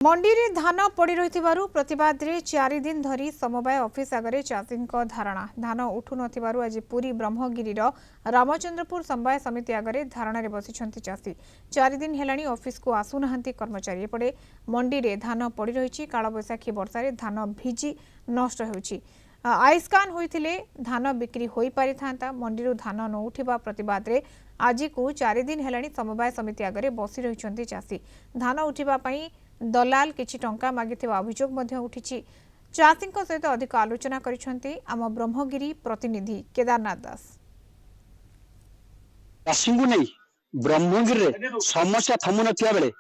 मंडी रे धान पड़ी रही प्रतिवाद रे 4 दिन धरी समवाय ऑफिस आगे चाषी धारणा धान उठू नथिबारु आज पुरी ब्रह्मगिरी रामचंद्रपुर समवाय समिति आगे धारणा रे बसिछंती चाषी 4 दिन हेलाणी ऑफिस को आसुनाहांती कर्मचारी एपटे मंडी रे धान पड़ी रही कालबैशाखी वर्षा रे धान भिजी नष्ट होउछि आइस्कान होइथिले धान बिक्री होई पारि थांता मंडी धान न उठिबा प्रतिवाद रे आज को 4 दिन हेलाणी समवाय समिति आगे बसी रहिछंती चाषी धान उठिबा पई दलाल किछि टंका मागिथिबा अभियोग मध्य उठिछि चाषी सहित अधिक आलोचना करिसंती आम ब्रह्मगिरी प्रतिनिधि केदारनाथ दास। चाषी को नहीं ब्रह्मगिरी रे समस्या थमु नथिया बेले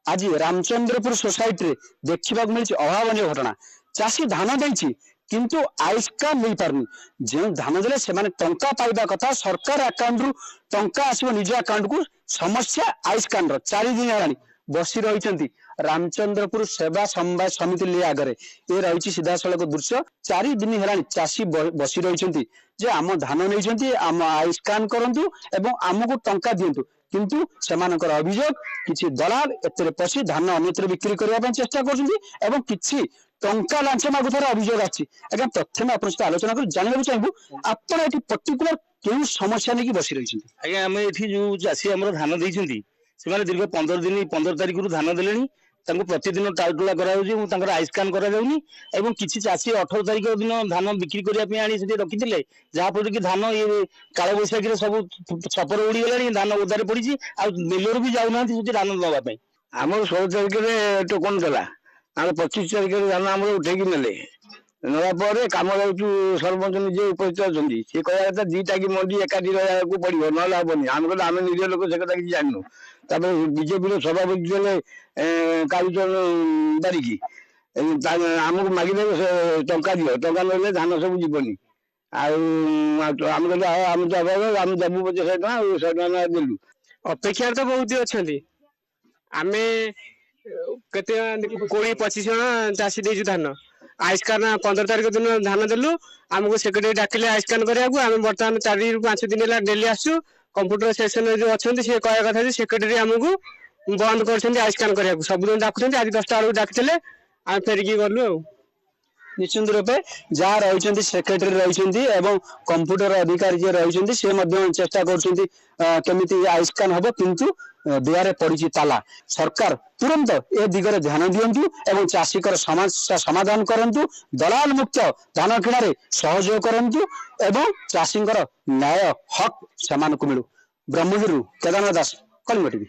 आज रामचंद्रपुर सोसाइटी रे देखिबा मिलछि अभावनीय घटना। चाषी धान दैछि किंतु आइस्कान नहीं पारनी जो धान देले से माने टंका पाइबा कथा सरकार अकाउंट रु टंका आसीबो निज अकाउंट को समस्या आइस्कान रो 4 दिन हेलानी बसी रही रामचंद्रपुर सेवा समवाय समिति लिए आगे ये रही सीधा सड़क दृश्य 4 दिन हेलानी चाषी बसी रही जे आम धान नहीं आम आइस्कान करंतु एवं आमको टंका दिंतु किंतु सेमानकर अभियोग किछि दलाल एतरे पसी धान अन्यत्र बिक्री करबा चेष्टा कर किछि टंका लांच मागुथार अभियोग आछि। अगर प्रथम आपन सहित आलोचना कर जानबा चाहबो आपण एठी पर्टिकुलर केउ समस्या नै कि बसी रही आज्ञा आम एठी जो चाषी हमर धान दैछंती से दीर्घ 15 दिन 15 तारिख रु धान देलेनी प्रतिदिन टाउटला करा आइस्कान करा किसी चाषी 18 तारिख दिन धान बिक्री करने आनी रखी जहाँफल कि धान ये काल बैशाखी सब छपर उड़ी गला धान ओदारे पड़ी मेलर भी जाऊना धान दवाई आम 16 तारिख टोकन देला 25 तारिख धान आम उठे नेले नापर कम सरपंच निजे उपस्थित अच्छी सी कह दीटा कि मंडी एकाठी रहा पड़ो ना हेनी आम कहते आम निज लोक से कथा किसी जानू बीजेपी सभापति देले कालीचरण बारिकी आमको मागिदे टंका दियो टंका ना धान सब जीवनी आम कहते आम तो अभाव आम देवु पचे 100 टका 100 टका देलु अपेक्षा तो बहुत अच्छा आम केते 20-25 जन चाषी देजु धान आइस्कान 15 तारिख दिन धान देलु आमको सेक्रेटरी डाकिले आइस्कान करने आम बर्तमान 4-5 दिन डेली आसु कंप्यूटर सेक्शन जो अच्छा सी कह कथा सेक्रेटरी आमको बंद कर आइस्कान करने सबुद डाकुं आज 10टा बेलू डाकिले आम फेरिकी गलु निश्चित रूपे जहाँ रही सेक्रेटरी रही कंप्यूटर अधिकारी जी रही चेष्टा करमी आइस्कान हम किंतु दुआरे पड़ी ताला सरकार तुरंत ए दिगरे ध्यान दिंतु एवं चाषीकर समस्या समाधान करंतु दलाल मुक्त धान किणारे सहयोग करंतु एवं चाषीकर न्याय हक सेमानकु मिलू। ब्रह्मगिरी केदारनाथ दास कलिंग टीवी।